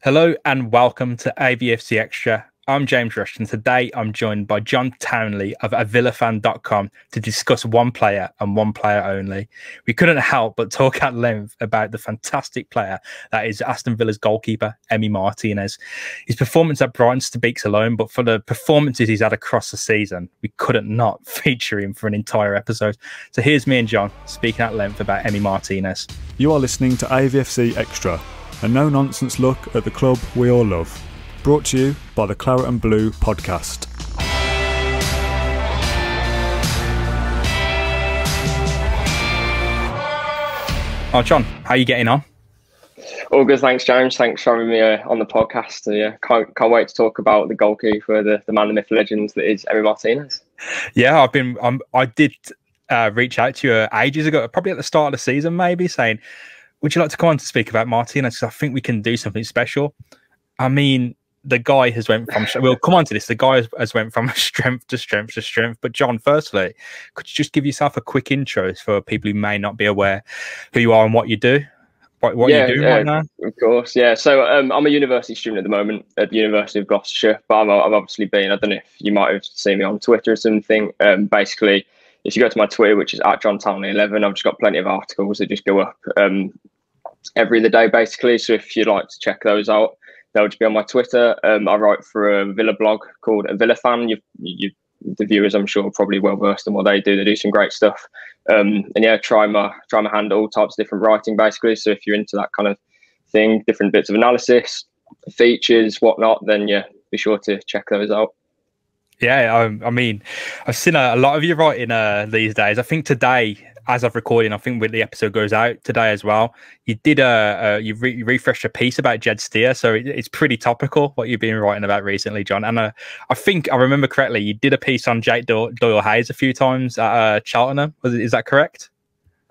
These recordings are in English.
Hello and welcome to AVFC Extra. I'm James Rushton. Today I'm joined by John Townley of avillafan.com to discuss one player and one player only. We couldn't help but talk at length about the fantastic player that is Aston Villa's goalkeeper, Emi Martinez. His performance at Brighton speaks alone, but for the performances he's had across the season, we couldn't not feature him for an entire episode. So here's me and John speaking at length about Emi Martinez. You are listening to AVFC Extra, a no-nonsense look at the club we all love. Brought to you by the Claret and Blue podcast. Oh, John, how are you getting on? All good, thanks, James. Thanks for having me on the podcast. Can't wait to talk about the goalkeeper, the man, the myth, legends that is Emi Martinez. Yeah, I did reach out to you ages ago, probably at the start of the season, maybe saying, would you like to come on to speak about Martinez? Because I think we can do something special. I mean, the guy has went from, we'll come on to this, the guy has went from strength to strength to strength. But John, firstly, could you just give yourself a quick intro for people who may not be aware who you are and what you do? What you do right now? Of course, yeah. So I'm a university student at the moment at the University of Gloucestershire, but I've obviously been, I don't know if you might have seen me on Twitter or something. Basically, if you go to my Twitter, which is at John Townley 11, I've just got plenty of articles that just go up every other day, basically. So if you'd like to check those out, they'll just be on my Twitter. I write for a Villa blog called A Villa Fan. The viewers, I'm sure, are probably well versed in what they do. They do some great stuff. And yeah, try my hand at all types of different writing, basically. So if you're into that kind of thing, different bits of analysis, features, whatnot, then yeah, be sure to check those out. Yeah, I mean, I've seen a lot of you writing these days. I think today, as of recording, I think when the episode goes out today as well, you did you refreshed a piece about Jed Steer, so it's pretty topical what you've been writing about recently, John. And I think I remember correctly, you did a piece on Jake Doyle Hayes a few times at Cheltenham. Is that correct?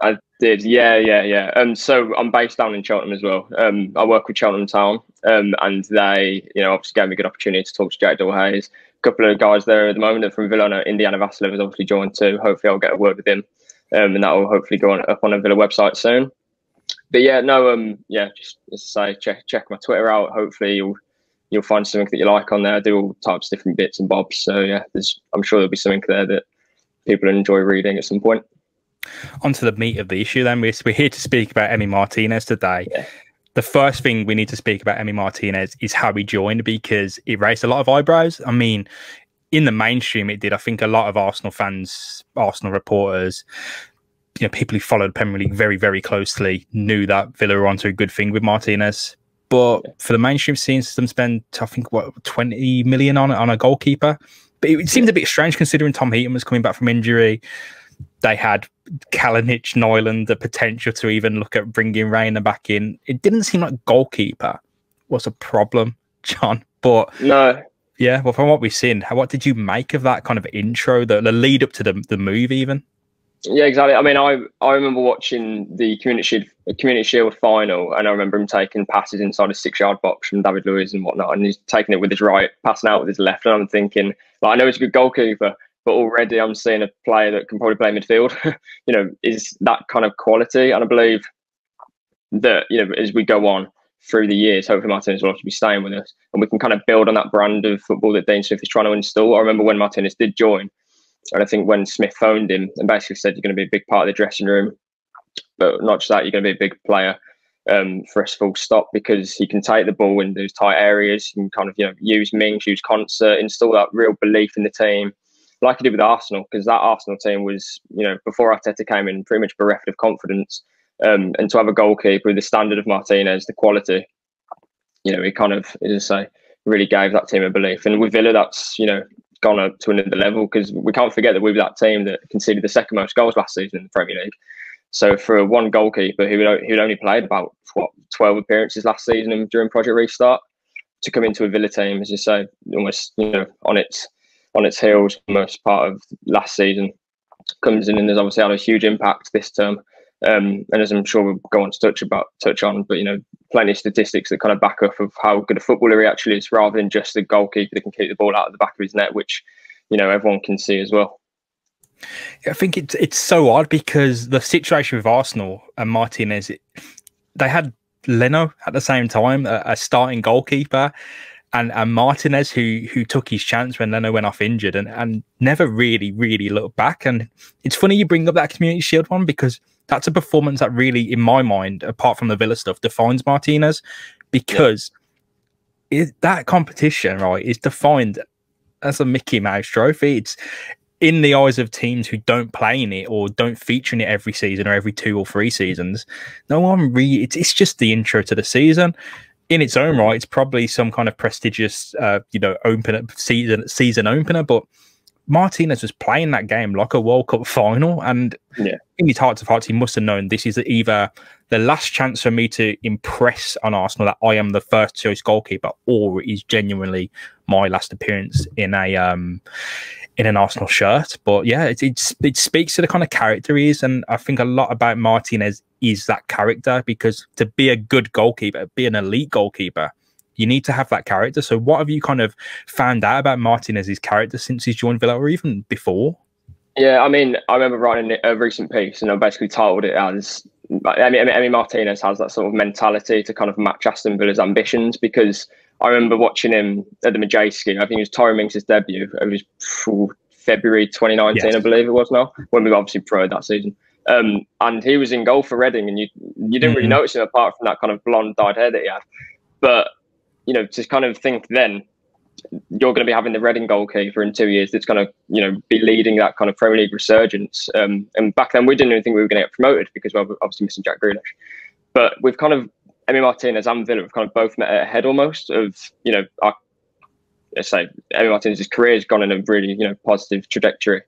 I did, yeah. So I'm based down in Cheltenham as well. I work with Cheltenham Town, and they, obviously gave me a good opportunity to talk to Jake Doyle Hayes. A couple of guys there at the moment from Villa. I know Indiana Vassilev has obviously joined too. Hopefully I'll get a word with him. And that will hopefully go up on a Villa website soon. But yeah, just as I say, check my Twitter out. Hopefully you'll find something that you like on there. I do all types of different bits and bobs. So yeah, I'm sure there'll be something there that people enjoy reading at some point. Onto the meat of the issue then. We're here to speak about Emi Martinez today. Yeah. The first thing we need to speak about Emi Martinez is how he joined, because it raised a lot of eyebrows. I mean, in the mainstream, it did. I think a lot of Arsenal fans, Arsenal reporters, people who followed Premier League very, very closely knew that Villa were onto a good thing with Martinez. But for the mainstream, seeing them spend, I think, 20 million on a goalkeeper. But it seemed a bit strange considering Tom Heaton was coming back from injury. They had Kalinic, Nyland, the potential to even look at bringing Reina back in. It didn't seem like goalkeeper was a problem, John. But no. Yeah, well, from what we've seen, what did you make of that kind of intro, the lead up to the move even? Yeah, exactly. I mean, I remember watching the Community Shield final, and I remember him taking passes inside a 6-yard box from David Luiz and whatnot, and he's taking it with his right, passing out with his left, and I'm thinking, I know he's a good goalkeeper, but already I'm seeing a player that can probably play midfield, is that kind of quality. And I believe that, as we go on through the years, hopefully Martinez will also be staying with us, and we can kind of build on that brand of football that Dean Smith is trying to install. I remember when Martinez did join, and I think when Smith phoned him and basically said, you're going to be a big part of the dressing room, but not just that, you're going to be a big player for us, full stop, because he can take the ball in those tight areas and kind of, use Mings, use Concert, install that real belief in the team, like he did with Arsenal, because that Arsenal team was, before Arteta came in, pretty much bereft of confidence. And to have a goalkeeper with the standard of Martinez, the quality, he kind of, as I say, really gave that team a belief. And with Villa, that's, gone up to another level, because we can't forget that we were that team that conceded the second most goals last season in the Premier League. So for one goalkeeper who'd only played about 12 appearances last season during Project Restart, to come into a Villa team, as you say, almost on its heels, most part of last season, comes in and has obviously had a huge impact this term. And as I'm sure we'll go on to touch on, but plenty of statistics that kind of back up of how good a footballer he actually is, rather than just a goalkeeper that can keep the ball out of the back of his net, which everyone can see as well. I think it's so odd, because the situation with Arsenal and Martinez, they had Leno at the same time, a starting goalkeeper, and Martinez who took his chance when Leno went off injured and never really looked back. And it's funny you bring up that Community Shield one, because that's a performance that really, in my mind, apart from the Villa stuff, defines Martinez, because that competition, right, is defined as a Mickey Mouse trophy. It's in the eyes of teams who don't play in it or don't feature in it every season or every 2 or 3 seasons. No one really, it's just the intro to the season. In its own right, it's probably some kind of prestigious, opener season opener. But Martinez was playing that game like a World Cup final, and in his heart of hearts, he must have known this is either the last chance for me to impress on Arsenal that I am the first choice goalkeeper, or it is genuinely my last appearance in an Arsenal shirt. But yeah, it speaks to the kind of character he is, and I think a lot about Martinez is that character, because to be a good goalkeeper, be an elite goalkeeper, you need to have that character. So what have you kind of found out about Martinez's character since he's joined Villa, or even before? Yeah, I mean, I remember writing a recent piece, and I basically titled it as Emi Martinez has that sort of mentality to kind of match Aston Villa's ambitions, because I remember watching him at the Majeski. I think it was Tyrone Mings' debut. It was February 2019, I believe it was now, when we obviously pro'd that season. And he was in goal for Reading, and you didn't really notice him apart from that kind of blonde dyed hair that he had. But, to kind of think then you're going to be having the Reading goalkeeper in 2 years that's going to, be leading that kind of Premier League resurgence. And back then we didn't even think we were going to get promoted, because we're obviously missing Jack Grealish. But we've kind of, Emi Martinez and Villa have kind of both met ahead almost of, let's say Emi Martinez's career has gone in a really, positive trajectory.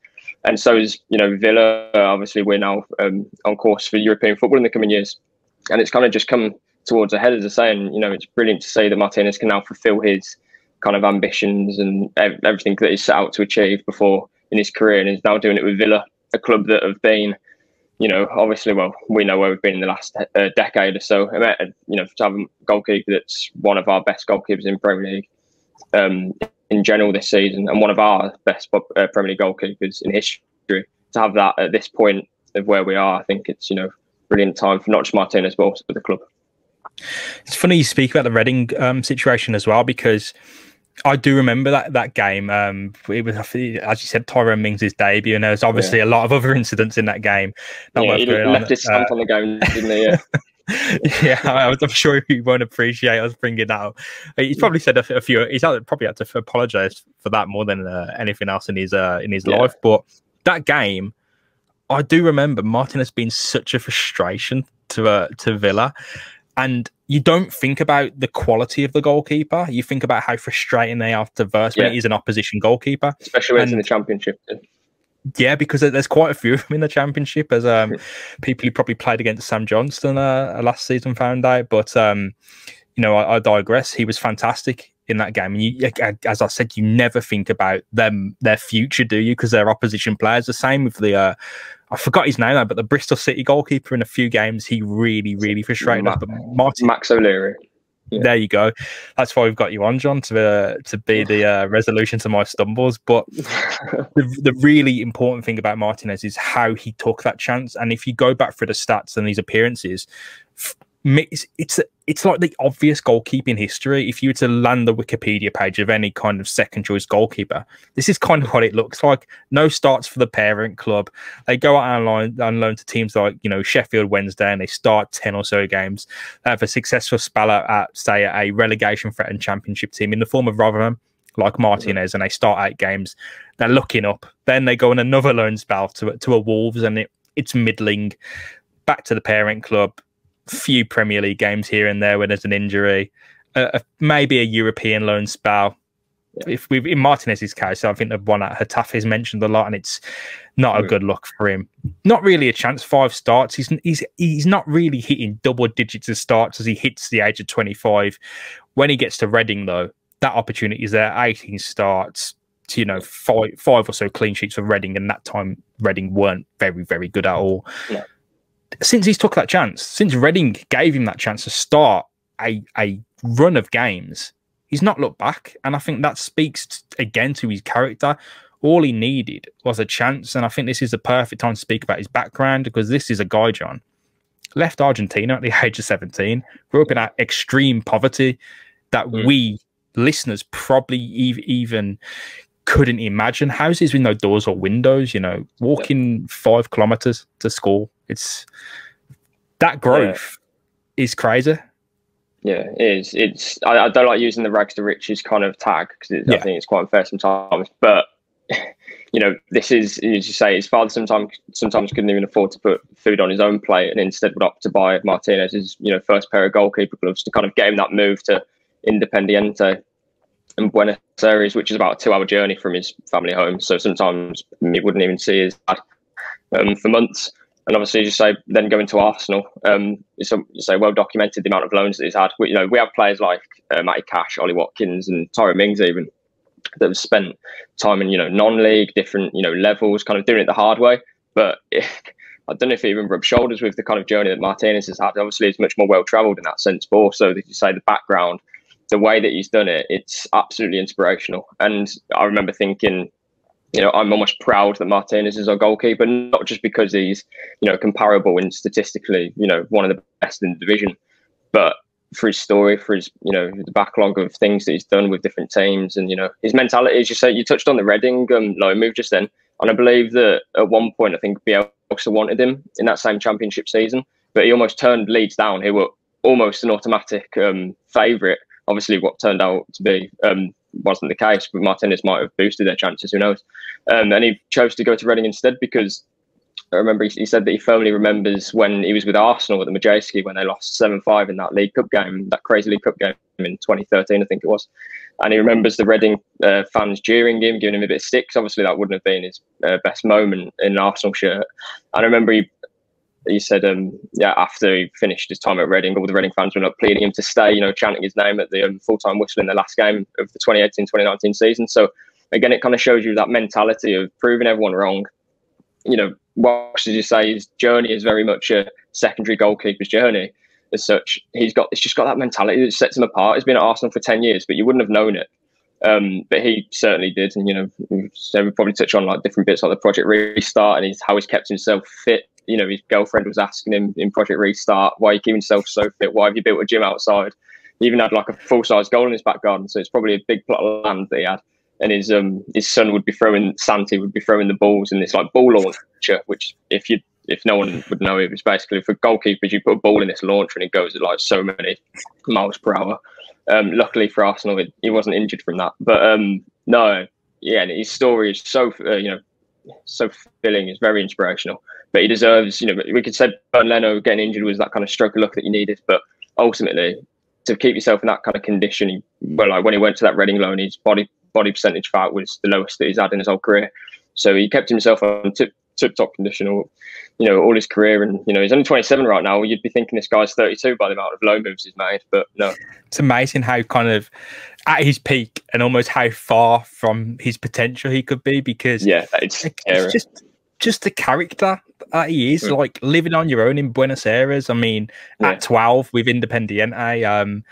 And so is, Villa. Obviously, we're now on course for European football in the coming years. And it's kind of just come towards a head, as I say. And, it's brilliant to see that Martinez can now fulfill his kind of ambitions and everything that he's set out to achieve before in his career. And he's now doing it with Villa, a club that have been, obviously, well, we know where we've been in the last decade or so. To have a goalkeeper that's one of our best goalkeepers in Premier League in general this season, and one of our best Premier League goalkeepers in history, to have that at this point of where we are, I think it's, brilliant time for not just Martinez, but also for the club. It's funny you speak about the Reading situation as well, because I do remember that game. It was, as you said, Tyrone Mings' debut, and there was obviously a lot of other incidents in that game. He left his stamp on the game, didn't he? Yeah. Yeah, I'm sure he won't appreciate us bringing that up. He's probably said a few. He's probably had to apologise for that more than anything else in his life. But that game, I do remember Martinez being such a frustration to Villa, and you don't think about the quality of the goalkeeper. You think about how frustrating they are to verse when it is an opposition goalkeeper, especially when it's in the Championship. Yeah, because there's quite a few of them in the Championship, as people who probably played against Sam Johnston last season found out. But I digress. He was fantastic in that game, and as I said, you never think about their future, do you? Because they're opposition players. The same with the I forgot his name now, but the Bristol City goalkeeper in a few games, he really frustrated us. But Max O'Leary. Yeah. There you go. That's why we've got you on, John, to be the resolution to my stumbles. But the really important thing about Martinez is how he took that chance. And if you go back through the stats and these appearances, it's like the obvious goalkeeping history. If you were to land the Wikipedia page of any kind of second choice goalkeeper, this is kind of what it looks like. No starts for the parent club. They go out on loan to teams like Sheffield Wednesday, and they start 10 or so games. They have a successful spell at say a relegation threatened Championship team in the form of Rotherham, like Martinez, and they start 8 games. They're looking up. Then they go on another loan spell to a Wolves, and it's middling. Back to the parent club. Few Premier League games here and there when there's an injury, maybe a European loan spell. If in Martinez's case, I think the one at Getafe is mentioned a lot, and it's not a good look for him. Not really a chance. 5 starts. He's not really hitting double digits of starts as he hits the age of 25. When he gets to Reading, though, that opportunity is there. 18 starts. 5 or so clean sheets for Reading, and that time Reading weren't very good at all. Yeah. Since he's took that chance, since Reading gave him that chance to start a run of games, he's not looked back. And I think that speaks again to his character. All he needed was a chance. And I think this is the perfect time to speak about his background, because this is a guy, John, left Argentina at the age of 17, grew up in that extreme poverty that we listeners probably even couldn't imagine. Houses with no doors or windows, you know, walking 5 kilometers to school. It's that growth is crazy. Yeah, it is. I don't like using the rags to riches kind of tag because I think it's quite unfair sometimes. But you know, this is, as you say, his father sometimes couldn't even afford to put food on his own plate, and instead would opt to buy Martinez's, you know, first pair of goalkeeper gloves to kind of get him that move to Independiente and Buenos Aires, which is about a 2-hour journey from his family home. So sometimes he wouldn't even see his dad for months. And obviously, as you say, then going to Arsenal, it's well documented the amount of loans that he's had. We have players like Matty Cash, Ollie Watkins, and Tyrone Mings even that have spent time in, you know, non-league, different, you know, levels, kind of doing it the hard way. But I don't know if it even rubs shoulders with the kind of journey that Martinez has had. Obviously, he's much more well-travelled in that sense, but also, as you say, the background, the way that he's done it, it's absolutely inspirational. And I remember thinking, you know, I'm almost proud that Martinez is our goalkeeper, not just because he's, you know, comparable and statistically, you know, one of the best in the division, but for his story, for his, you know, the backlog of things that he's done with different teams, and, you know, his mentality. As you say, you touched on the Reading loan move just then, and I believe that at one point I think Bielsa wanted him in that same championship season, but he almost turned Leeds down, who were almost an automatic favourite. Obviously, what turned out to be wasn't the case, but Martinez might have boosted their chances. Who knows? And he chose to go to Reading instead because I remember he said that he firmly remembers when he was with Arsenal at the Majeski when they lost 7-5 in that League Cup game, that crazy League Cup game in 2013, I think it was. And he remembers the Reading fans jeering him, giving him a bit of sticks. Obviously, that wouldn't have been his best moment in an Arsenal shirt. And I remember he said, after he finished his time at Reading, all the Reading fans were pleading him to stay, you know, chanting his name at the full-time whistle in the last game of the 2018-2019 season. So, again, it kind of shows you that mentality of proving everyone wrong. You know, whilst, as you say, his journey is very much a secondary goalkeeper's journey as such. It's just got that mentality that sets him apart. He's been at Arsenal for 10 years, but you wouldn't have known it. But he certainly did. And, you know, we probably touch on like different bits like the Project Restart and how he's kept himself fit. You know, his girlfriend was asking him in Project Restart, why are you keeping yourself so fit? Why have you built a gym outside? He even had like a full-size goal in his back garden. So it's probably a big plot of land that he had. And his son would be throwing the balls in this like ball launcher, which if no one would know, it was basically for goalkeepers, you put a ball in this launcher and it goes at like so many miles per hour. Luckily for Arsenal, he wasn't injured from that. But no, yeah, and his story is so so fulfilling. It's very inspirational. But he deserves, you know, we could say Bernd Leno getting injured was that kind of stroke of luck that you needed. But ultimately, to keep yourself in that kind of condition, like when he went to that Reading loan, his body percentage fat was the lowest that he's had in his whole career. So he kept himself on tip-top condition, all his career. And, you know, he's only 27 right now. You'd be thinking this guy's 32 by the amount of low moves he's made. But no. It's amazing how kind of at his peak and almost how far from his potential he could be, because it's just the character that he is, like living on your own in Buenos Aires. I mean, at 12 with Independiente,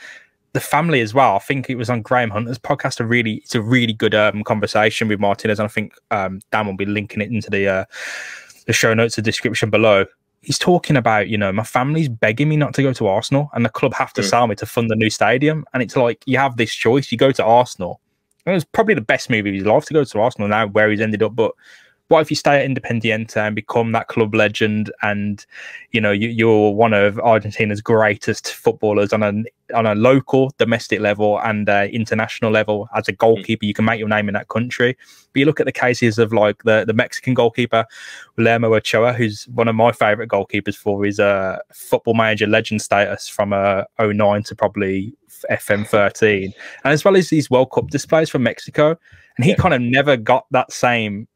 the family as well. I think it was on Graham Hunter's podcast. It's a really good conversation with Martinez, and I think Dan will be linking it into the show notes, the description below. He's talking about, you know, my family's begging me not to go to Arsenal, and the club have to sell me to fund the new stadium. And it's like you have this choice: you go to Arsenal. And it was probably the best move of his life to go to Arsenal now, where he's ended up, but. What if you stay at Independiente and become that club legend, and you know you're one of Argentina's greatest footballers on a local, domestic level and international level as a goalkeeper? You can make your name in that country. But you look at the cases of like the Mexican goalkeeper Guillermo Ochoa, who's one of my favourite goalkeepers for his football manager legend status from 09 to probably FM 13, and as well as these World Cup displays from Mexico, and he kind of never got that same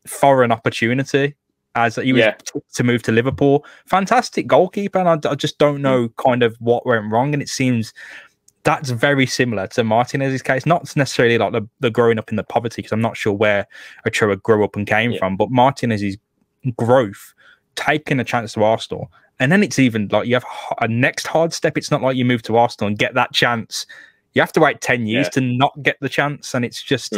foreign opportunity as he was to move to Liverpool. Fantastic goalkeeper, and I just don't know kind of what went wrong, and it seems that's very similar to Martinez's case. Not necessarily like the growing up in the poverty, because I'm not sure where Ochoa grew up and came from, but Martinez's growth, taking a chance to Arsenal, and then it's even like you have a next hard step. It's not like you move to Arsenal and get that chance. You have to wait 10 years to not get the chance, and it's just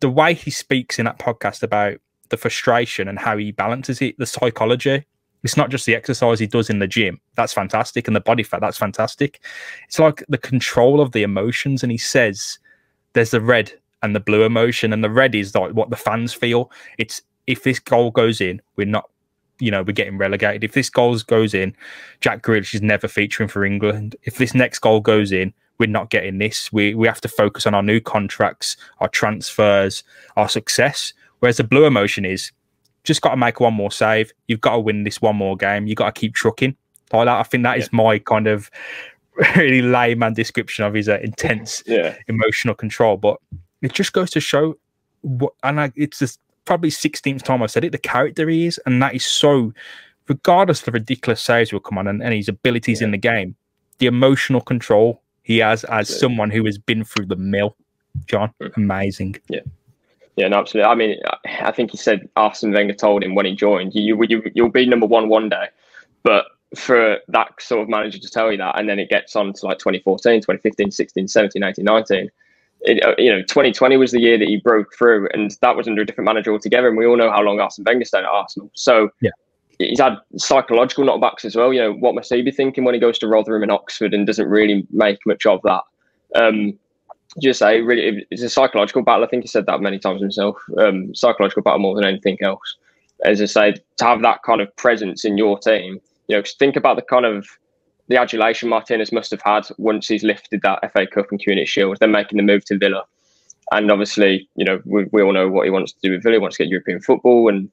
the way he speaks in that podcast about the frustration and how he balances it, the psychology. It's not just the exercise he does in the gym. That's fantastic. And the body fat, that's fantastic. It's like the control of the emotions. And he says there's the red and the blue emotion. And the red is like what the fans feel. It's if this goal goes in, we're not, we're getting relegated. If this goal goes in, Jack Grealish is never featuring for England. If this next goal goes in, we're not getting this. We have to focus on our new contracts, our transfers, our success. Whereas the blue emotion is just got to make one more save. You've got to win this one more game. You've got to keep trucking. Like that. I think that is my kind of really layman description of his intense emotional control. But it just goes to show it's just probably 16th time I've said it, the character he is. And that is so, regardless of the ridiculous saves will come on and his abilities in the game, the emotional control he has as someone who has been through the mill. John, amazing. Yeah, no, absolutely. I mean, I think he said Arsene Wenger told him when he joined, you'll be number one day. But for that sort of manager to tell you that, and then it gets on to like 2014, 2015, 16, 17, 18, 19. 2020 was the year that he broke through, and that was under a different manager altogether. And we all know how long Arsene Wenger stayed at Arsenal. So he's had psychological knockbacks as well. What must he be thinking when he goes to Rotherham and Oxford and doesn't really make much of that? Just say really, it's a psychological battle. I think he said that many times himself. Psychological battle more than anything else. As I say, to have that kind of presence in your team, think about the kind of the adulation Martinez must have had once he's lifted that FA Cup and Community Shield, then making the move to Villa. And obviously, we all know what he wants to do with Villa. He wants to get European football and,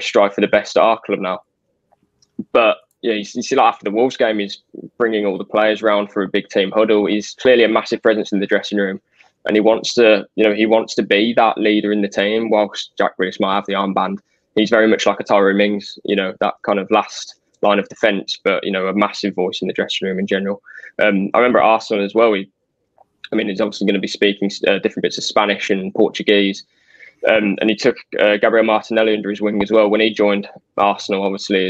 strive for the best at our club now. But you see, like after the Wolves game, he's bringing all the players around for a big team huddle. He's clearly a massive presence in the dressing room, and he wants to be that leader in the team. Whilst Jack Grealish might have the armband, he's very much like a Tyrone Mings, that kind of last line of defence, but a massive voice in the dressing room in general. I remember at Arsenal as well. He's obviously going to be speaking different bits of Spanish and Portuguese. And he took Gabriel Martinelli under his wing as well when he joined Arsenal, obviously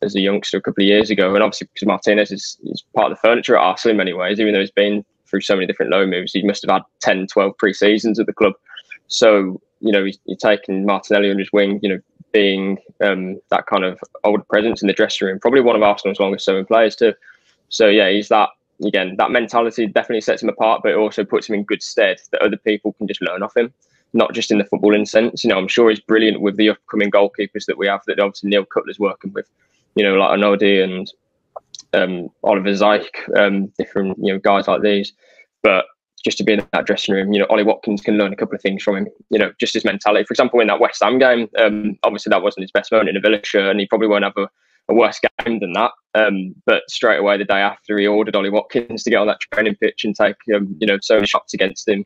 as a youngster a couple of years ago. And obviously because Martinez is part of the furniture at Arsenal in many ways, even though he's been through so many different loan moves, he must have had 10, 12 pre-seasons at the club. So, he's taking Martinelli under his wing, being that kind of older presence in the dressing room, probably one of Arsenal's longest serving players too. So he's that, again, that mentality definitely sets him apart, but it also puts him in good stead that other people can just learn off him. Not just in the footballing sense. I'm sure he's brilliant with the upcoming goalkeepers that we have, that obviously Neil Cutler's working with, like Anodi and Oliver Zayk, different, guys like these. But just to be in that dressing room, Ollie Watkins can learn a couple of things from him, just his mentality. For example, in that West Ham game, obviously that wasn't his best moment in a Villa shirt, and he probably won't have a worse game than that. But straight away, the day after, he ordered Ollie Watkins to get on that training pitch and take, so many shots against him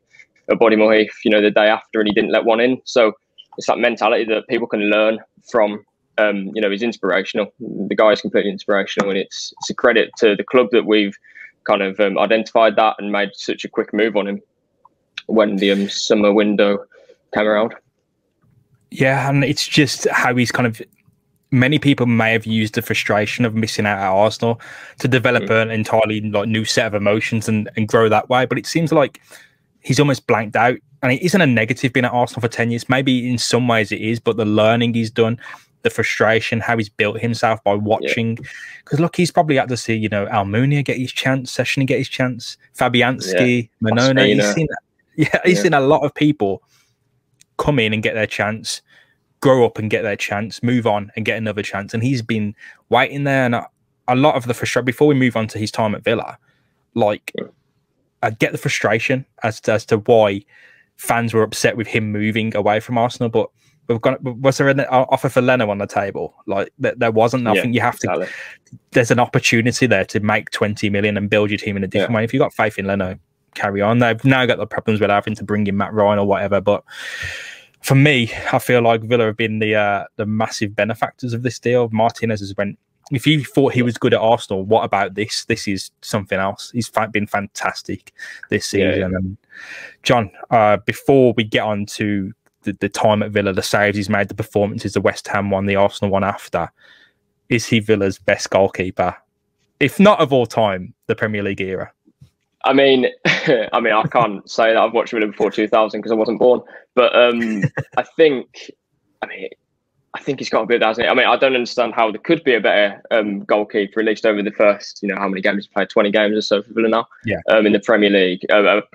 at Bodymoor Heath, the day after, and he didn't let one in. So it's that mentality that people can learn from. He's inspirational. The guy is completely inspirational, and it's a credit to the club that we've kind of identified that and made such a quick move on him when the summer window came around. Yeah, and it's just how he's kind of, many people may have used the frustration of missing out at Arsenal to develop an entirely new set of emotions and grow that way. But it seems like he's almost blanked out, and it isn't a negative being at Arsenal for 10 years. Maybe in some ways it is, but the learning he's done, the frustration, how he's built himself by watching. Because look, he's probably had to see, Almunia get his chance, Session get his chance, Fabianski, Monona. He's seen a lot of people come in and get their chance, grow up and get their chance, move on and get another chance. And he's been waiting there. And a lot of the frustration, before we move on to his time at Villa, I get the frustration as to why fans were upset with him moving away from Arsenal. But was there an offer for Leno on the table? There wasn't. I think you have to. There's an opportunity there to make 20 million and build your team in a different way. If you've got faith in Leno, carry on. They've now got the problems with having to bring in Matt Ryan or whatever. But for me, I feel like Villa have been the massive benefactors of this deal. Martinez has went. If you thought he was good at Arsenal, what about this? This is something else. He's been fantastic this season. And John, before we get on to the time at Villa, the saves he's made, the performances, the West Ham one, the Arsenal one after, is he Villa's best goalkeeper? If not of all time, the Premier League era. I can't say that I've watched Villa before 2000 because I wasn't born. But I think, I think he's got a bit, hasn't he? I mean, I don't understand how there could be a better goalkeeper, at least over the first, how many games he's played, 20 games or so for Villa now, in the Premier League.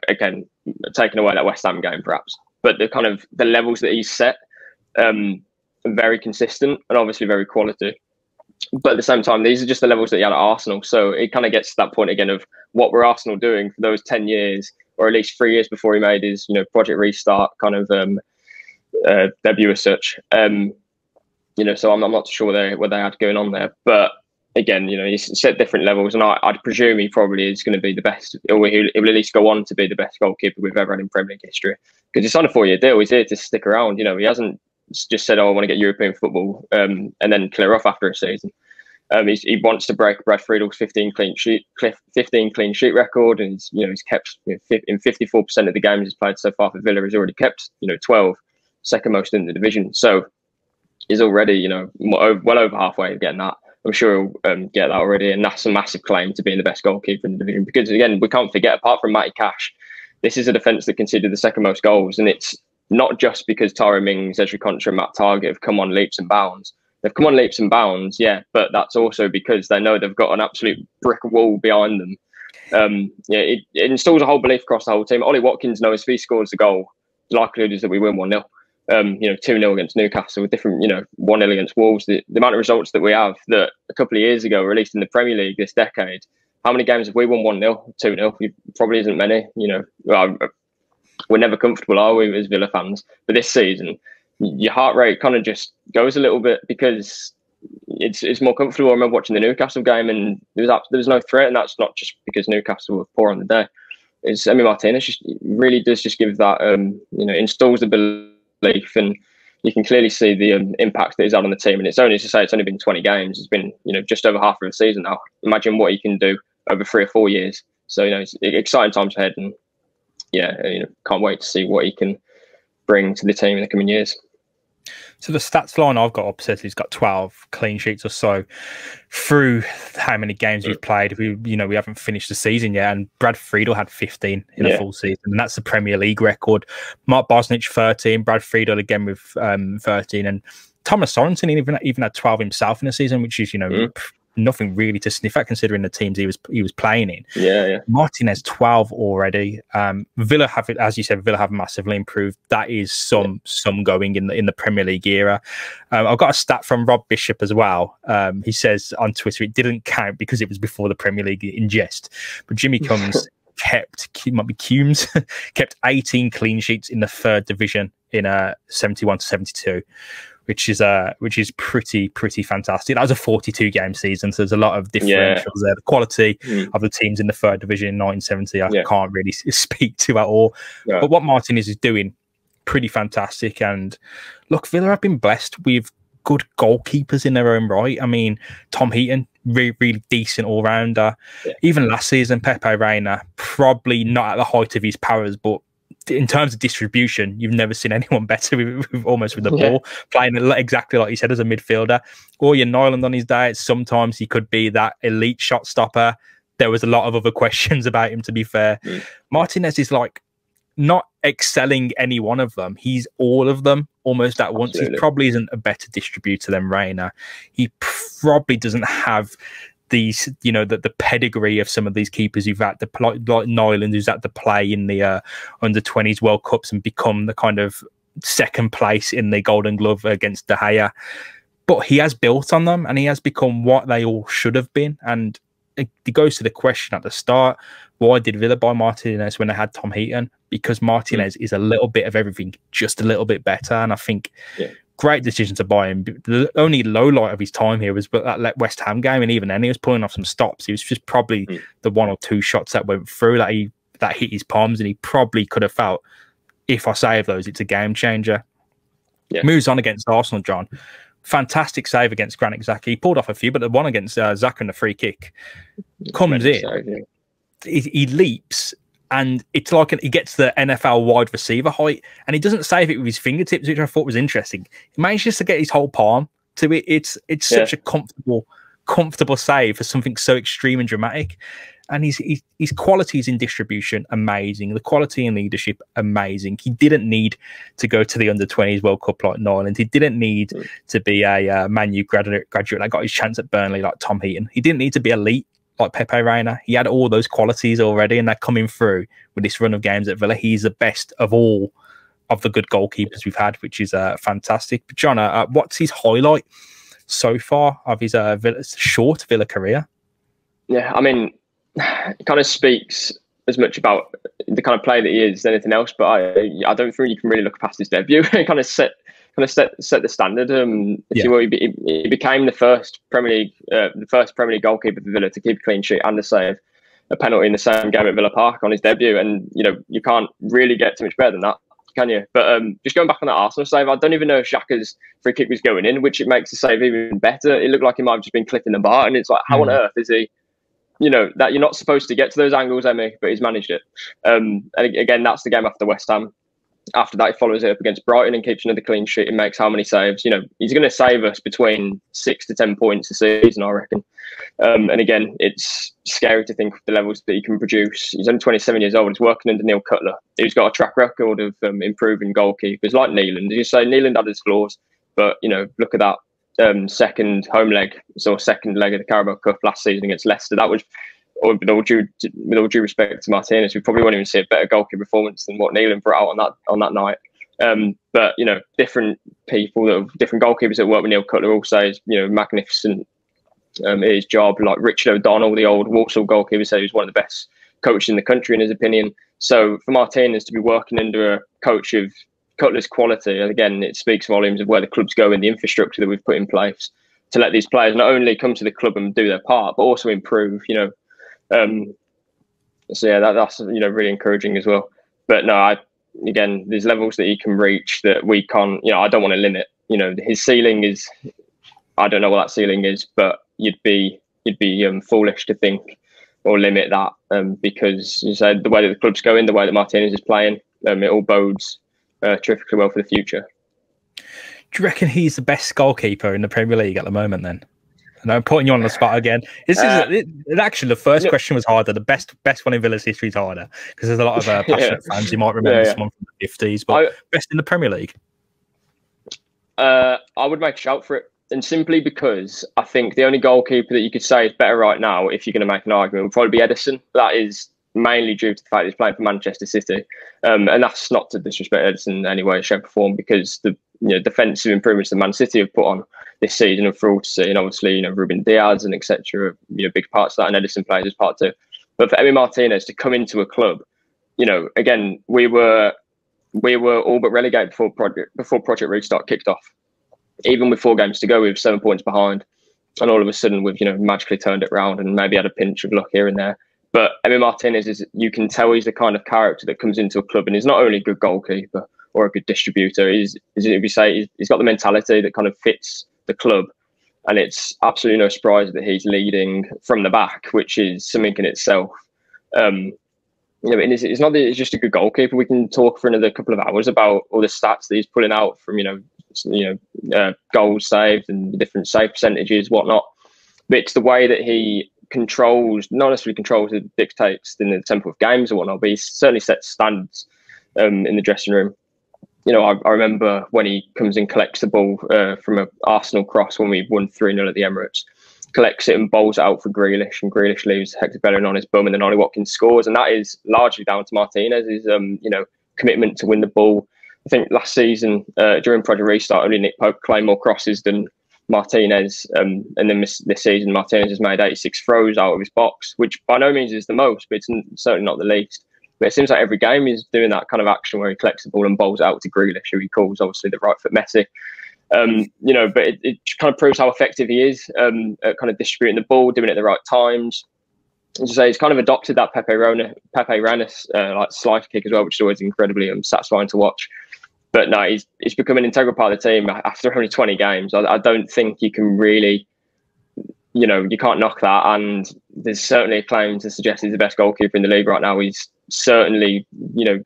Again, taking away that West Ham game, perhaps. But the levels that he's set, very consistent and obviously very quality. But at the same time, these are just the levels that he had at Arsenal. So it kind of gets to that point again of what were Arsenal doing for those 10 years, or at least 3 years before he made his, Project Restart kind of debut as such. So I'm not sure what they had going on there. But again, he's set different levels, and I'd presume he probably is going to be the best, or he will at least go on to be the best goalkeeper we've ever had in Premier League history. Because he's on a 4-year deal. He's here to stick around. He hasn't just said, "Oh, I want to get European football," and then clear off after a season. He wants to break Brad Friedel's 15 clean sheet record, and he's kept in 54% of the games he's played so far for Villa. He's already kept 12, second most in the division. So he's already well over halfway of getting that. I'm sure he'll get that already, and that's a massive claim to being the best goalkeeper in the division. Because again, we can't forget, apart from Matty Cash, this is a defence that conceded the second most goals, and it's not just because Tyrone Mings, Ezri Konsa and Matt Targett have come on leaps and bounds. They've come on leaps and bounds, yeah, but that's also because they know they've got an absolute brick wall behind them. It installs a whole belief across the whole team. Ollie Watkins knows if he scores the goal, the likelihood is that we win 1-0. 2-0 against Newcastle, with different, 1-0 against Wolves. The amount of results that we have that a couple of years ago, or at least in the Premier League this decade, how many games have we won 1-0, 2-0? Probably isn't many. We're never comfortable, are we, as Villa fans? But this season, your heart rate kind of just goes a little bit because it's more comfortable. I remember watching the Newcastle game and there was no threat, and that's not just because Newcastle were poor on the day. It's Emiliano Martinez really does just give that, installs the belief, and you can clearly see the impact that he's had on the team. And it's only to say it's only been 20 games. It's been, just over half of the season now. Imagine what he can do over 3 or 4 years. So, it's exciting times ahead, and can't wait to see what he can bring to the team in the coming years. So the stats line I've got up says he's got 12 clean sheets or so through how many games we've played. We haven't finished the season yet, and Brad Friedel had 15 in a full season, and that's the Premier League record. Mark Bosnich 13, Brad Friedel again with 13, and Thomas Sorensen even had 12 himself in the season, which is nothing really to sniff at considering the teams he was playing in. Yeah. Martinez 12 already. Villa have, as you said, massively improved. That is some going in the Premier League era. I've got a stat from Rob Bishop as well. He says on Twitter it didn't count because it was before the Premier League in jest. But Jimmy Cummins kept 18 clean sheets in the 3rd division in 71-72. Which is pretty fantastic. That was a 42 game season, so there's a lot of differentials there. The quality of the teams in the 3rd division in 1970, I can't really speak to at all. Yeah. But what Martinez is doing, pretty fantastic. And look, Villa have been blessed with good goalkeepers in their own right. I mean, Tom Heaton, really decent all rounder. Yeah. Even last season, Pepe Reina, probably not at the height of his powers, but in terms of distribution, you've never seen anyone better with the ball, playing exactly like you said as a midfielder. Or your Nyland on his day, sometimes he could be that elite shot stopper. There was a lot of other questions about him, to be fair. Martinez is like not excelling any one of them. He's all of them almost at once. Absolutely. He probably isn't a better distributor than Reina. He probably doesn't have these, the pedigree of some of these keepers who've had to, like Nyland, who's had to play in the under-20s World Cups and become the kind of second place in the Golden Glove against De Gea. But he has built on them, and he has become what they all should have been. And it goes to the question at the start, why did Villa buy Martinez when they had Tom Heaton? Because Martinez is a little bit of everything, just a little bit better. And I think great decision to buy him. The only low light of his time here was that West Ham game, and even then he was pulling off some stops. He was just probably the 1 or 2 shots that went through that hit his palms, and he probably could have felt, if I save those, it's a game changer. Yeah. Moves on against Arsenal, John. Fantastic save against Granit Xhaka. He pulled off a few, but the one against Xhaka and the free kick comes in. He leaps, and it's like he gets the NFL wide receiver height, and he doesn't save it with his fingertips, which I thought was interesting. He manages to get his whole palm to it. It's such a comfortable save for something so extreme and dramatic. And his qualities in distribution, amazing. The quality in leadership, amazing. He didn't need to go to the under-20s World Cup like Nyland. He didn't need to be a Man U graduate that got his chance at Burnley like Tom Heaton. He didn't need to be elite like Pepe Reina. He had all those qualities already, and they're coming through with this run of games at Villa. He's the best of all of the good goalkeepers we've had, which is fantastic. But John, what's his highlight so far of his short Villa career? Yeah, I mean, it kind of speaks as much about the kind of player that he is as anything else. But I don't think you can really look past his debut. It kind of set the standard. If you will, he became the first Premier League goalkeeper for Villa to keep a clean sheet and to save a penalty in the same game at Villa Park on his debut. And you can't really get too much better than that, can you? But just going back on that Arsenal save, I don't even know if Xhaka's free kick was going in, which it makes the save even better. It looked like he might have just been clipping the bar, and it's like, how on earth is he? That you're not supposed to get to those angles, Emmy, but he's managed it. And again, that's the game after West Ham. After that, he follows it up against Brighton and keeps another clean sheet and makes how many saves? He's going to save us between 6 to 10 points a season, I reckon. And again, it's scary to think of the levels that he can produce. He's only 27 years old. He's working under Neil Cutler, who's got a track record of improving goalkeepers like Nyland. As you say, Nyland had his flaws, but look at that. Second leg of the Carabao Cup last season against Leicester. That was, with all due respect to Martinez, we probably won't even see a better goalkeeper performance than what Nyland brought out on that night. But different people, different goalkeepers that work with Neil Cutler all say is magnificent at his job. Like Richard O'Donnell, the old Walsall goalkeeper, said he was one of the best coaches in the country in his opinion. So for Martinez to be working under a coach of Cutler's quality, and again, it speaks volumes of where the club's going, the infrastructure that we've put in place to let these players not only come to the club and do their part, but also improve. So yeah, that's really encouraging as well. But no, again, there's levels that he can reach that we can't. I don't want to limit. His ceiling is, I don't know what that ceiling is, but you'd be foolish to think or limit that because you said the way that the club's going, the way that Martinez is playing, it all bodes terrifically well for the future. Do you reckon he's the best goalkeeper in the Premier League at the moment then? And I'm putting you on the spot again. Actually, the first question was harder. The best one in Villa's history is harder because there's a lot of passionate fans. You might remember someone from the 50s, but best in the Premier League? I would make a shout for it. And simply because I think the only goalkeeper that you could say is better right now, if you're going to make an argument, would probably be Ederson. That is mainly due to the fact that he's playing for Manchester City. And that's not to disrespect Ederson in any way, shape or form, because the defensive improvements that Man City have put on this season are for all to see. And obviously, Ruben Diaz and etc. Big parts of that, and Ederson plays as part too. But for Emi Martinez to come into a club, again, we were all but relegated before Project Restart kicked off. Even with 4 games to go, we were 7 points behind. And all of a sudden, we've magically turned it around and maybe had a pinch of luck here and there. But Emi Martinez you can tell he's the kind of character that comes into a club and he's not only a good goalkeeper or a good distributor. He's got the mentality that kind of fits the club, and it's absolutely no surprise that he's leading from the back, which is something in itself. It's not that he's just a good goalkeeper. We can talk for another couple of hours about all the stats that he's pulling out from goals saved and different save percentages, whatnot. But it's the way that he not necessarily controls, it dictates in the tempo of games or whatnot, but he certainly sets standards in the dressing room. I remember when he comes and collects the ball from an Arsenal cross when we won 3-0 at the Emirates, collects it and bowls it out for Grealish, and Grealish leaves Hector Bellerin on his bum, and then Ollie Watkins scores, and that is largely down to Martinez's commitment to win the ball. I think last season during Project Restart, only Nick Pope claimed more crosses than Martinez, and then this season Martinez has made 86 throws out of his box, which by no means is the most, but it's certainly not the least. But it seems like every game he's doing that kind of action where he collects the ball and bowls it out to Grealish, who he calls obviously the right foot Messi. But it kind of proves how effective he is at kind of distributing the ball, doing it at the right times. As I say, he's kind of adopted that Pepe Reina like slide kick as well, which is always incredibly satisfying to watch. But no, he's become an integral part of the team after only 20 games. I don't think you can really, you can't knock that. And there's certainly a claim to suggest he's the best goalkeeper in the league right now. He's certainly,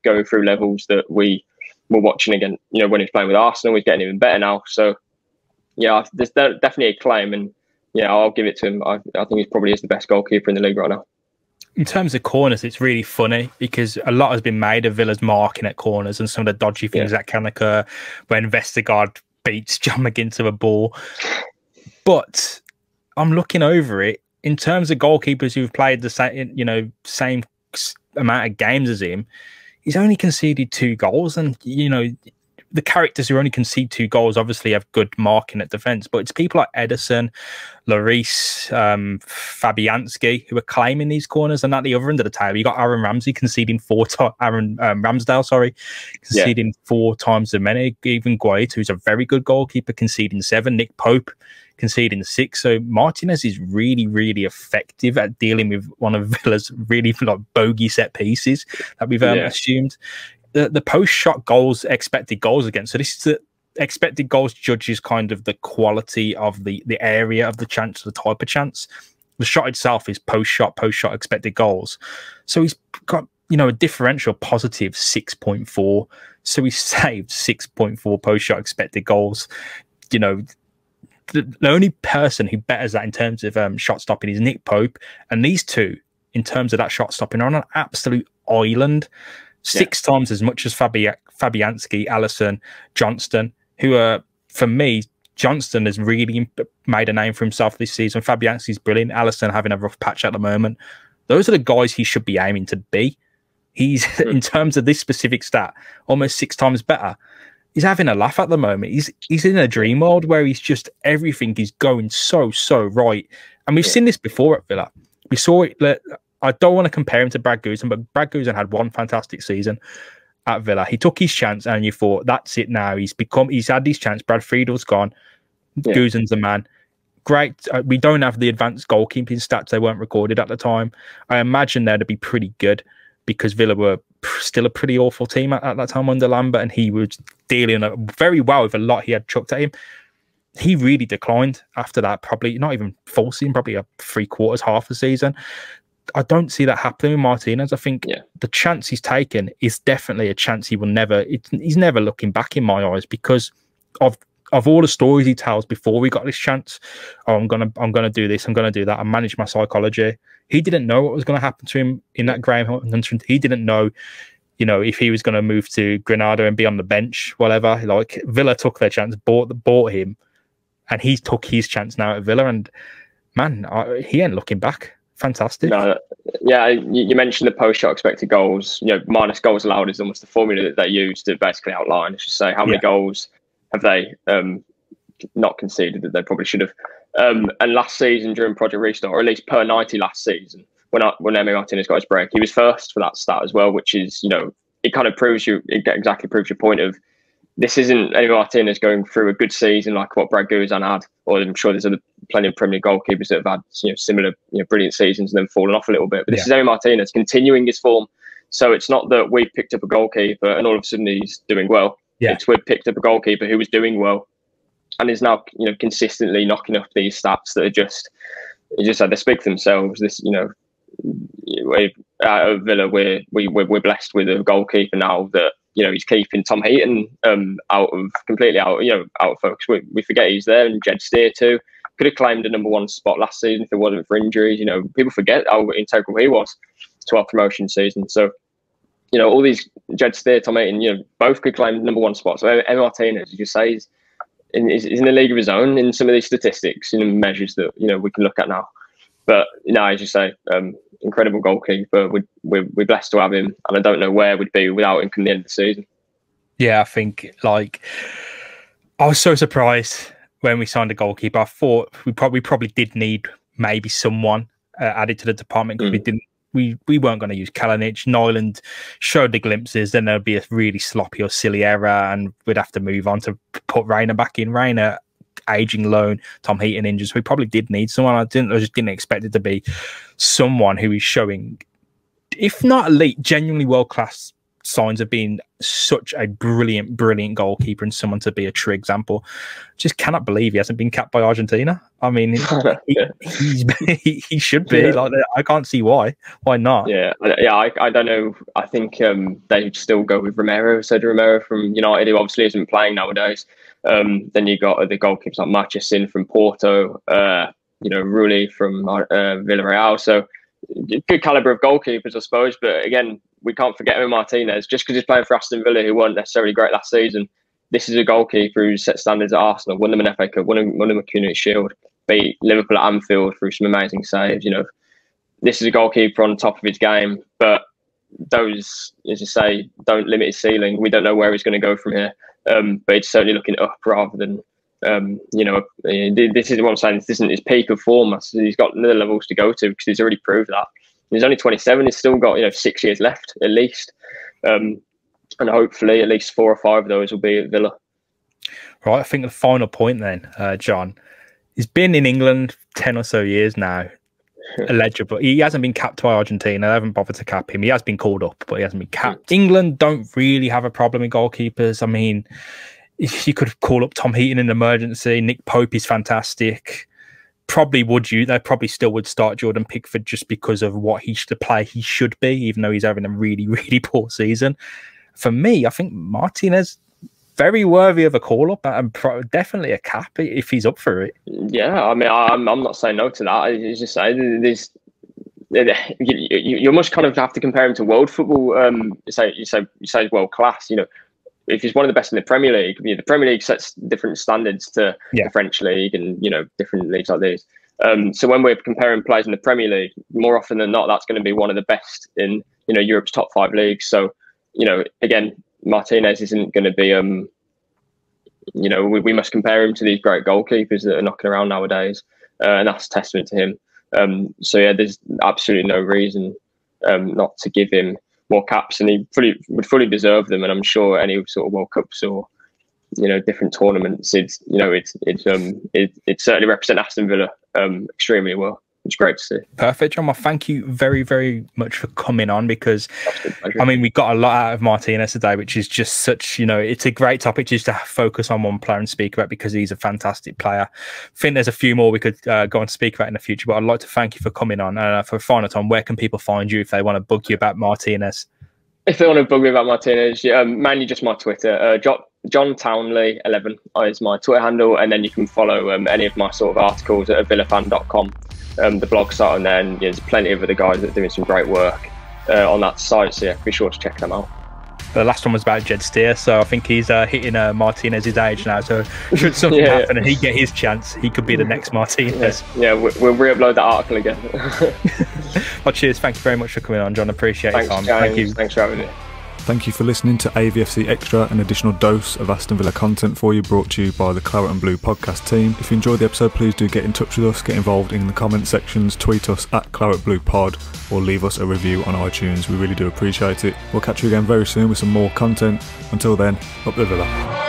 going through levels that we were watching again, when he was playing with Arsenal. He's getting even better now. So, yeah, there's definitely a claim. And, I'll give it to him. I think he probably is the best goalkeeper in the league right now. In terms of corners, it's really funny because a lot has been made of Villa's marking at corners and some of the dodgy things that can occur when Vestergaard beats John McGinn to a ball. But I'm looking over it in terms of goalkeepers who've played the same amount of games as him. He's only conceded 2 goals, and the characters who only concede 2 goals obviously have good marking at defence, but it's people like Ederson, Lloris, Fabianski who are claiming these corners. And at the other end of the table, you got Aaron Ramsey conceding 4 times. Aaron Ramsdale, conceding 4 times as many. Even Guaita, who's a very good goalkeeper, conceding 7. Nick Pope conceding 6. So Martinez is really, really effective at dealing with one of Villa's really bogey set pieces that we've assumed. The post-shot goals, expected goals against. So this is the expected goals judges kind of the quality of the area of the chance, the type of chance. The shot itself is post-shot expected goals. So he's got, a differential positive 6.4. So he's saved 6.4 post-shot expected goals. The only person who betters that in terms of shot stopping is Nick Pope. And these two, in terms of that shot stopping, are on an absolute island. 6 times as much as Fabianski, Alisson, Johnston, who are, for me, Johnston has really made a name for himself this season. Fabianski's brilliant. Alisson having a rough patch at the moment. Those are the guys he should be aiming to be. He's, in terms of this specific stat, almost 6 times better. He's having a laugh at the moment. He's in a dream world where he's just, everything is going so right. And we've seen this before at Villa. We saw it. I don't want to compare him to Brad Guzan, but Brad Guzan had one fantastic season at Villa. He took his chance, and you thought, that's it now. He's had his chance. Brad Friedel's gone. Guzan's the man. Great. We don't have the advanced goalkeeping stats. They weren't recorded at the time. I imagine they'd be pretty good because Villa were still a pretty awful team at that time under Lambert, and he was dealing very well with a lot he had chucked at him. He really declined after that, probably not even full season, probably a 3/4, half a season. I don't see that happening with Martinez. I think the chance he's taken is definitely a chance he will never. He's never looking back in my eyes because of all the stories he tells before we got this chance. Oh, I'm gonna do this. I'm gonna do that. I manage my psychology. He didn't know what was going to happen to him in that Graham Hunter. He didn't know, if he was going to move to Granada and be on the bench, whatever. Like Villa took their chance, bought him, and he took his chance now at Villa. And man, he ain't looking back. Fantastic. No, you mentioned the post-shot expected goals. Minus goals allowed is almost the formula that they use to basically outline. It's just say how many goals have they not conceded that they probably should have. And last season during Project Restart, or at least per 90 last season, when Emiliano Martinez got his break, he was first for that stat as well, which is, it kind of proves it exactly proves your point of this isn't Emiliano Martinez going through a good season like what Brad Guzan had, or I'm sure there's plenty of Premier League goalkeepers that have had similar brilliant seasons and then fallen off a little bit. But this is Emiliano Martinez continuing his form. So it's not that we've picked up a goalkeeper and all of a sudden he's doing well. It's we've picked up a goalkeeper who was doing well and is now consistently knocking up these stats that are just they speak for themselves. This at Villa we're blessed with a goalkeeper now that he's keeping Tom Heaton completely out of focus. We forget he's there, and Jed Steer too could have claimed a #1 spot last season if it wasn't for injuries. People forget how integral he was to our promotion season. So all these Jed Steer, Tom Heaton, both could claim #1 spots. So Emiliano Martinez, as you say, is in a league of his own in some of these statistics, measures that we can look at now. But as you say, incredible goalkeeper. We're blessed to have him, and I don't know where we'd be without him come the end of the season. Yeah, I think I was so surprised when we signed a goalkeeper. I thought we probably did need maybe someone added to the department because we weren't going to use Kalinic. Nyland showed the glimpses, then there'd be a really sloppy or silly error, and we'd have to move on to put Reina back in. Reina, aging loan, Tom Heaton injured. So we probably did need someone. I just didn't expect it to be someone who is showing, if not elite, genuinely world-class signs of being such a brilliant goalkeeper and someone to be a true example. Just cannot believe he hasn't been capped by Argentina. I mean, he should be. I can't see why not. I don't know. I think they'd still go with Sergio Romero from United, who obviously isn't playing nowadays. Then you got the goalkeepers like Martinezs from Porto, Rulli from Villarreal. So good calibre of goalkeepers, I suppose. But again, we can't forget Emiliano Martinez. Just because he's playing for Aston Villa, who weren't necessarily great last season, this is a goalkeeper who set standards at Arsenal, won them an FA Cup, won them a Community Shield, beat Liverpool at Anfield through some amazing saves. This is a goalkeeper on top of his game, but those, as you say, don't limit his ceiling. We don't know where he's going to go from here, but it's certainly looking up rather than, this is what I'm saying. This isn't his peak of form. He's got other levels to go to because he's already proved that. He's only 27. He's still got 6 years left at least, and hopefully at least 4 or 5 of those will be at Villa. Right. I think the final point then, John, he's been in England 10 or so years now. Eligible. He hasn't been capped by Argentina. They haven't bothered to cap him. He has been called up, but he hasn't been capped. England don't really have a problem with goalkeepers. I mean, if you could call up Tom Heaton in an emergency, Nick Pope is fantastic. Probably they probably still would start Jordan Pickford just because of what he should be, even though he's having a really, really poor season. For me, I think Martinez, very worthy of a call-up and definitely a cap if he's up for it. Yeah, I mean, I'm not saying no to that. It's just saying you almost kind of have to compare him to world football. You say world class. If he's one of the best in the Premier League, the Premier League sets different standards to the French league and different leagues like these. So when we're comparing players in the Premier League, more often than not, that's going to be one of the best in Europe's top 5 leagues. So again, Martinez isn't going to be, we must compare him to these great goalkeepers that are knocking around nowadays, and that's a testament to him. So yeah, there's absolutely no reason not to give him more caps, and he would fully deserve them. And I'm sure any sort of World Cups or different tournaments, it certainly represent Aston Villa extremely well. It's great to see. Perfect, John. Well, thank you very, very much for coming on, because I mean, we got a lot out of Martinez today, which is just such, it's a great topic just to focus on one player and speak about, because he's a fantastic player. I think there's a few more we could go on to speak about in the future, but I'd like to thank you for coming on. For a final time, where can people find you if they want to bug you about Martinez? If they want to bug me about Martinez, mainly just my Twitter. John Townley 11 is my Twitter handle, and then you can follow any of my sort of articles at villafan.com. The blog site, and then there's plenty of other guys that are doing some great work on that site, so yeah, be sure to check them out. The last one was about Jed Steer, so I think he's hitting Martinez's age now, so should something happen and he get his chance, he could be the next Martinez. Yeah, we'll re-upload that article again. Well, cheers, thank you very much for coming on, John. Appreciate your time. Thank you. Thanks for having me. Thank you for listening to AVFC Extra, an additional dose of Aston Villa content for you, brought to you by the Claret and Blue podcast team. If you enjoyed the episode, please do get in touch with us, get involved in the comment sections, tweet us at Claret Blue Pod, or leave us a review on iTunes. We really do appreciate it. We'll catch you again very soon with some more content. Until then, up the Villa.